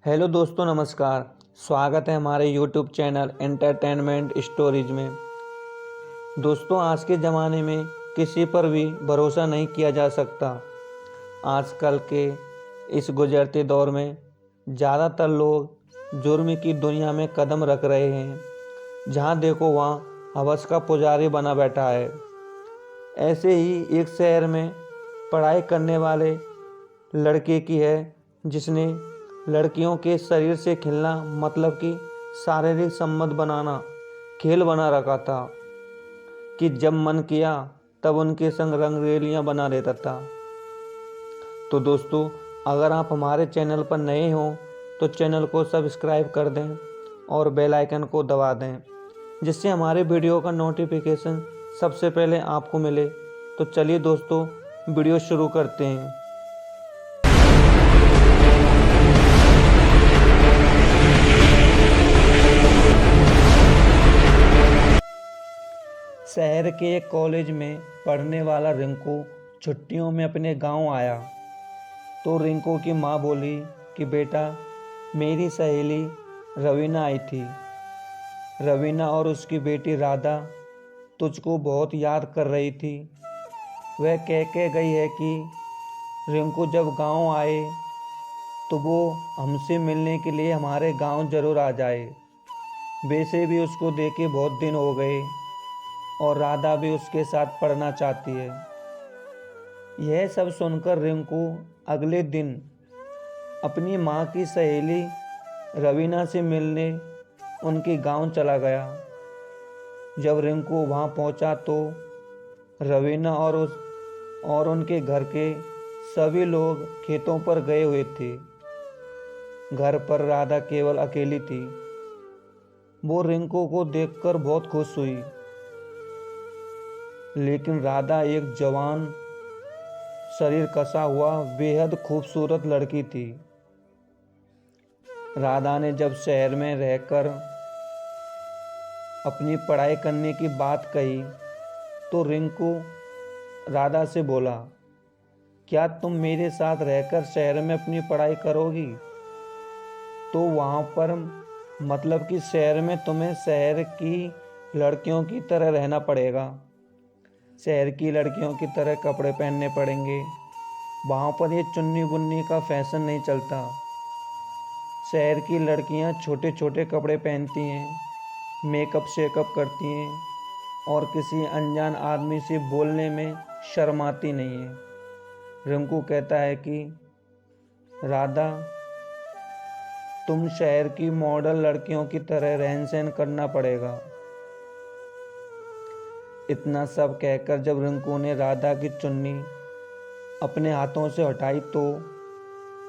Hello दोस्तों, नमस्कार। स्वागत है हमारे यूट्यूब चैनल एंटरटेनमेंट स्टोरीज में। दोस्तों, आज के ज़माने में किसी पर भी भरोसा नहीं किया जा सकता। आजकल के इस गुजरते दौर में ज़्यादातर लोग जुर्म की दुनिया में कदम रख रहे हैं। जहाँ देखो वहाँ हवस का पुजारी बना बैठा है। ऐसे ही एक शहर में पढ़ाई करने वाले लड़के की है जिसने लड़कियों के शरीर से खेलना मतलब कि शारीरिक संबंध बनाना खेल बना रखा था कि जब मन किया तब उनके संग रंगरेलियां बना लेता था। तो दोस्तों, अगर आप हमारे चैनल पर नए हों तो चैनल को सब्सक्राइब कर दें और बेल आइकन को दबा दें, जिससे हमारे वीडियो का नोटिफिकेशन सबसे पहले आपको मिले। तो चलिए दोस्तों, वीडियो शुरू करते हैं। शहर के एक कॉलेज में पढ़ने वाला रिंकू छुट्टियों में अपने गांव आया तो रिंकू की माँ बोली कि बेटा, मेरी सहेली रवीना आई थी। रवीना और उसकी बेटी राधा तुझको बहुत याद कर रही थी। वह कह के गई है कि रिंकू जब गांव आए तो वो हमसे मिलने के लिए हमारे गांव ज़रूर आ जाए। वैसे भी उसको देखे बहुत दिन हो गए और राधा भी उसके साथ पढ़ना चाहती है। यह सब सुनकर रिंकू अगले दिन अपनी माँ की सहेली रवीना से मिलने उनके गांव चला गया। जब रिंकू वहां पहुंचा तो रवीना और उनके घर के सभी लोग खेतों पर गए हुए थे। घर पर राधा केवल अकेली थी। वो रिंकू को देखकर बहुत खुश हुई, लेकिन राधा एक जवान, शरीर कसा हुआ, बेहद खूबसूरत लड़की थी। राधा ने जब शहर में रहकर अपनी पढ़ाई करने की बात कही तो रिंकू राधा से बोला, क्या तुम मेरे साथ रहकर शहर में अपनी पढ़ाई करोगी? तो वहाँ पर मतलब कि शहर में तुम्हें शहर की लड़कियों की तरह रहना पड़ेगा। शहर की लड़कियों की तरह कपड़े पहनने पड़ेंगे। वहाँ पर ये चुन्नी बुन्नी का फैशन नहीं चलता। शहर की लड़कियाँ छोटे छोटे कपड़े पहनती हैं, मेकअप शेकअप करती हैं और किसी अनजान आदमी से बोलने में शर्माती नहीं है। रिंकू कहता है कि राधा, तुम शहर की मॉडल लड़कियों की तरह रहन सहन करना पड़ेगा। इतना सब कहकर जब रिंकू ने राधा की चुन्नी अपने हाथों से हटाई तो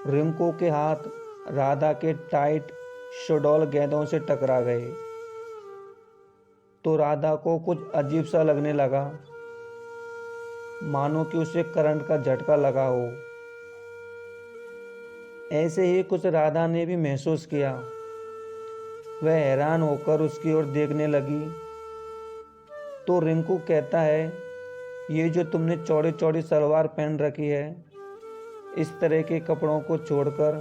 रिंकू के हाथ राधा के टाइट शडॉल गेंदों से टकरा गए। तो राधा को कुछ अजीब सा लगने लगा, मानो कि उसे करंट का झटका लगा हो। ऐसे ही कुछ राधा ने भी महसूस किया। वह हैरान होकर उसकी ओर देखने लगी तो रिंकू कहता है, ये जो तुमने चौड़ी चौड़ी सलवार पहन रखी है, इस तरह के कपड़ों को छोड़कर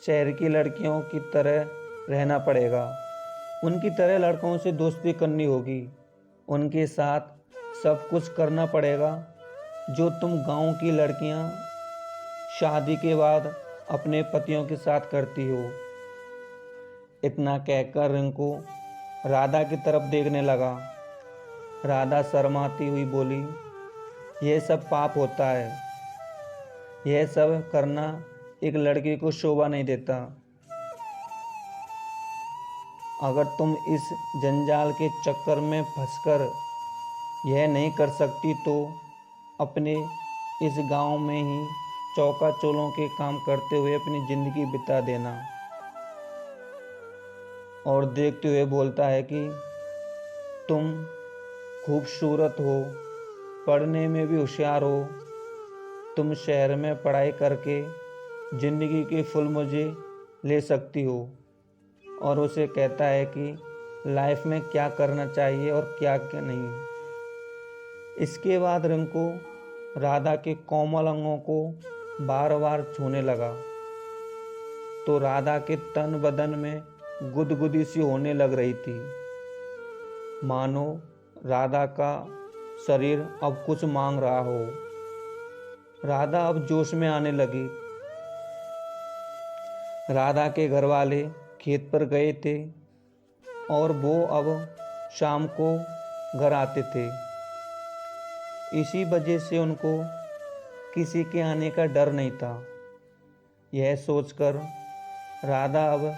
शहर की लड़कियों की तरह रहना पड़ेगा। उनकी तरह लड़कों से दोस्ती करनी होगी। उनके साथ सब कुछ करना पड़ेगा जो तुम गांव की लड़कियां शादी के बाद अपने पतियों के साथ करती हो। इतना कहकर रिंकू राधा की तरफ देखने लगा। राधा शर्माती हुई बोली, यह सब पाप होता है। यह सब करना एक लड़की को शोभा नहीं देता। अगर तुम इस जंजाल के चक्कर में फंसकर यह नहीं कर सकती तो अपने इस गांव में ही चौका चोलों के काम करते हुए अपनी ज़िंदगी बिता देना। और देखते हुए बोलता है कि तुम खूबसूरत हो, पढ़ने में भी होशियार हो, तुम शहर में पढ़ाई करके ज़िंदगी के फुल मज़े ले सकती हो। और उसे कहता है कि लाइफ में क्या करना चाहिए और क्या क्या नहीं। इसके बाद रिंकू राधा के कोमल अंगों को बार बार छूने लगा। तो राधा के तन बदन में गुदगुदी सी होने लग रही थी, मानो राधा का शरीर अब कुछ मांग रहा हो। राधा अब जोश में आने लगी। राधा के घर वाले खेत पर गए थे और वो अब शाम को घर आते थे। इसी वजह से उनको किसी के आने का डर नहीं था। यह सोचकर राधा अब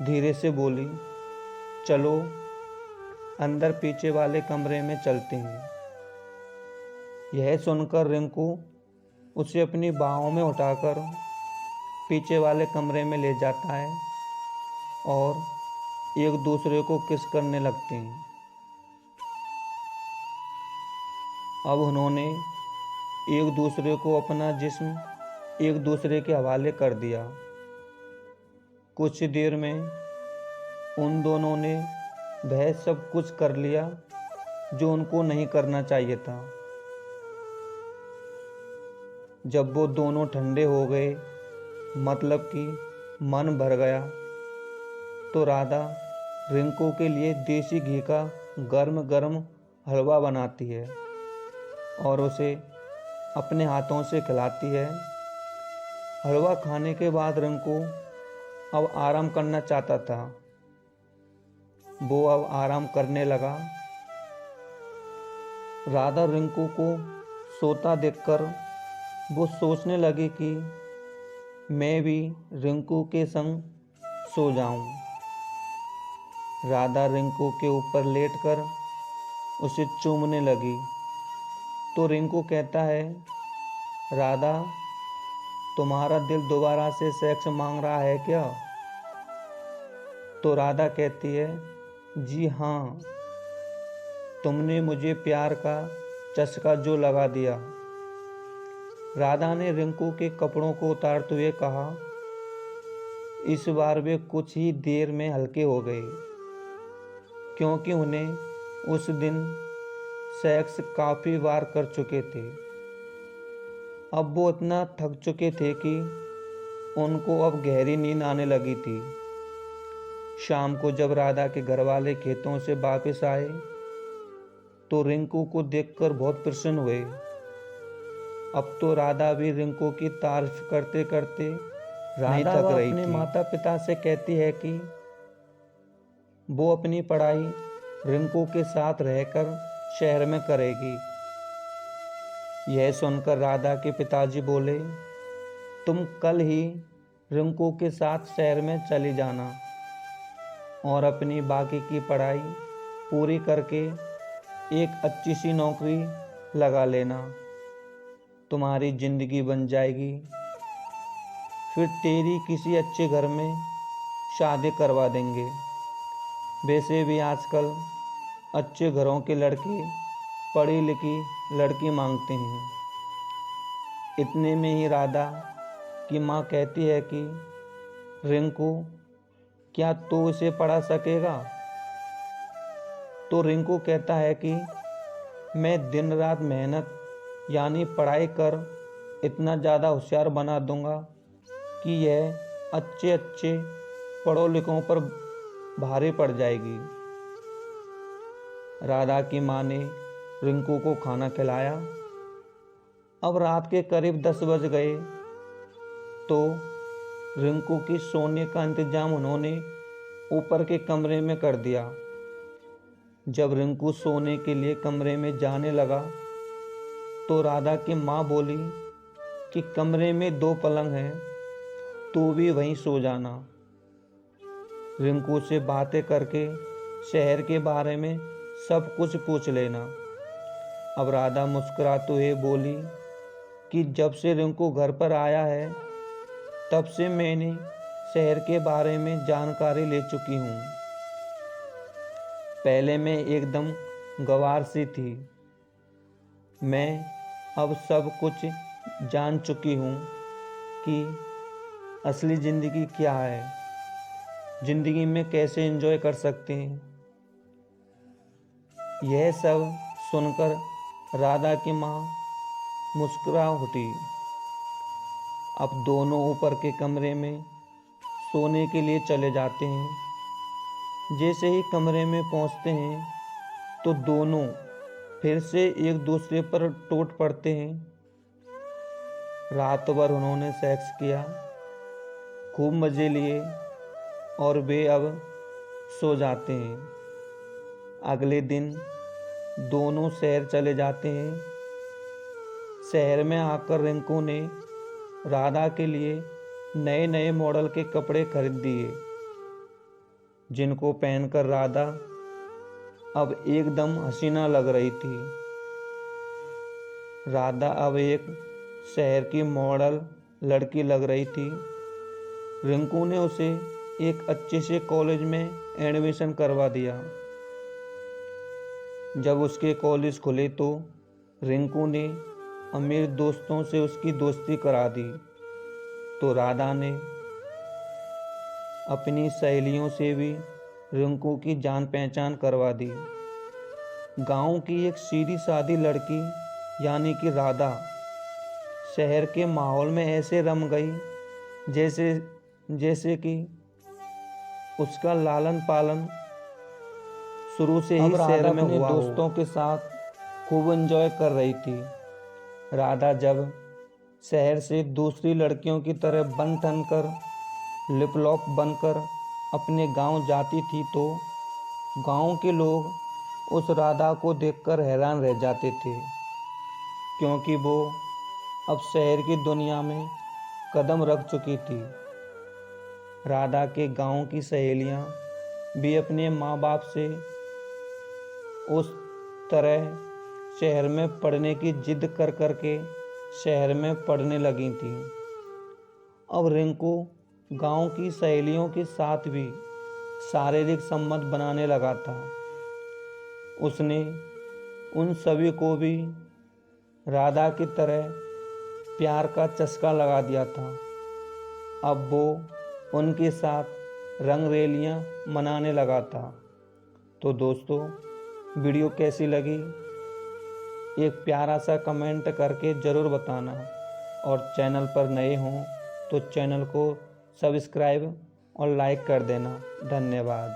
धीरे से बोली, चलो अंदर पीछे वाले कमरे में चलते हैं। यह सुनकर रिंकू उसे अपनी बाहों में उठाकर पीछे वाले कमरे में ले जाता है और एक दूसरे को किस करने लगते हैं। अब उन्होंने एक दूसरे को अपना जिस्म एक दूसरे के हवाले कर दिया। कुछ देर में उन दोनों ने वह सब कुछ कर लिया जो उनको नहीं करना चाहिए था। जब वो दोनों ठंडे हो गए, मतलब कि मन भर गया, तो राधा रिंकू के लिए देसी घी का गर्म गर्म हलवा बनाती है और उसे अपने हाथों से खिलाती है। हलवा खाने के बाद रिंकू अब आराम करना चाहता था। वो अब आराम करने लगा। राधा रिंकू को सोता देखकर वो सोचने लगी कि मैं भी रिंकू के संग सो जाऊं। राधा रिंकू के ऊपर लेटकर उसे चूमने लगी तो रिंकू कहता है, राधा, तुम्हारा दिल दोबारा से सेक्स मांग रहा है क्या? तो राधा कहती है, जी हाँ, तुमने मुझे प्यार का चस्का जो लगा दिया। राधा ने रिंकू के कपड़ों को उतारते हुए कहा। इस बार वे कुछ ही देर में हल्के हो गए, क्योंकि उन्हें उस दिन सेक्स काफ़ी बार कर चुके थे। अब वो इतना थक चुके थे कि उनको अब गहरी नींद आने लगी थी। शाम को जब राधा के घर वाले खेतों से वापस आए तो रिंकू को देखकर बहुत प्रसन्न हुए। अब तो राधा भी रिंकू की तारीफ करते करते राधा थक रही अपने थी। माता पिता से कहती है कि वो अपनी पढ़ाई रिंकू के साथ रहकर शहर में करेगी। यह सुनकर राधा के पिताजी बोले, तुम कल ही रिंकू के साथ शहर में चली जाना और अपनी बाकी की पढ़ाई पूरी करके एक अच्छी सी नौकरी लगा लेना। तुम्हारी ज़िंदगी बन जाएगी, फिर तेरी किसी अच्छे घर में शादी करवा देंगे। वैसे भी आजकल अच्छे घरों के लड़के पढ़ी लिखी लड़की मांगते हैं। इतने में ही राधा की माँ कहती है कि रिंकू, क्या तू इसे पढ़ा सकेगा? तो रिंकू कहता है कि मैं दिन रात मेहनत यानी पढ़ाई कर इतना ज़्यादा होशियार बना दूंगा कि यह अच्छे अच्छे पढ़ो लिखों पर भारी पड़ जाएगी। राधा की माँ ने रिंकू को खाना खिलाया। अब रात के करीब 10 बज गए तो रिंकू की सोने का इंतजाम उन्होंने ऊपर के कमरे में कर दिया। जब रिंकू सोने के लिए कमरे में जाने लगा तो राधा की माँ बोली कि कमरे में 2 पलंग हैं, तू भी वहीं सो जाना। रिंकू से बातें करके शहर के बारे में सब कुछ पूछ लेना। अब राधा मुस्कुराते हुए बोली कि जब से रिंकू घर पर आया है तब से मैंने शहर के बारे में जानकारी ले चुकी हूँ। पहले मैं एकदम गंवार सी थी, मैं अब सब कुछ जान चुकी हूँ कि असली ज़िंदगी क्या है, ज़िंदगी में कैसे एंजॉय कर सकते हैं। यह सब सुनकर राधा की माँ मुस्कुरा उठी। अब दोनों ऊपर के कमरे में सोने के लिए चले जाते हैं। जैसे ही कमरे में पहुंचते हैं तो दोनों फिर से एक दूसरे पर टूट पड़ते हैं। रात भर उन्होंने सेक्स किया, खूब मज़े लिए और वे अब सो जाते हैं। अगले दिन दोनों शहर चले जाते हैं। शहर में आकर रिंकू ने राधा के लिए नए नए मॉडल के कपड़े खरीद दिए, जिनको पहनकर राधा अब एकदम हसीना लग रही थी। राधा अब एक शहर की मॉडल लड़की लग रही थी। रिंकू ने उसे एक अच्छे से कॉलेज में एडमिशन करवा दिया। जब उसके कॉलेज खुले तो रिंकू ने अमीर दोस्तों से उसकी दोस्ती करा दी, तो राधा ने अपनी सहेलियों से भी रिंकू की जान पहचान करवा दी। गांव की एक सीधी सादी लड़की यानी कि राधा शहर के माहौल में ऐसे रम गई जैसे कि उसका लालन पालन शुरू से ही शहर में हुआ हो। दोस्तों के साथ खूब एंजॉय कर रही थी। राधा जब शहर से दूसरी लड़कियों की तरह बन ठन कर लिपलॉक बनकर अपने गांव जाती थी तो गांव के लोग उस राधा को देखकर हैरान रह जाते थे, क्योंकि वो अब शहर की दुनिया में कदम रख चुकी थी। राधा के गांव की सहेलियां भी अपने माँ बाप से उस तरह शहर में पढ़ने की जिद कर करके शहर में पढ़ने लगी थी। अब रिंकू गांव की सहेलियों के साथ भी शारीरिक संबंध बनाने लगा था। उसने उन सभी को भी राधा की तरह प्यार का चस्का लगा दिया था। अब वो उनके साथ रंगरेलियां मनाने लगा था। तो दोस्तों, वीडियो कैसी लगी एक प्यारा सा कमेंट करके ज़रूर बताना, और चैनल पर नए हों तो चैनल को सब्सक्राइब और लाइक कर देना। धन्यवाद।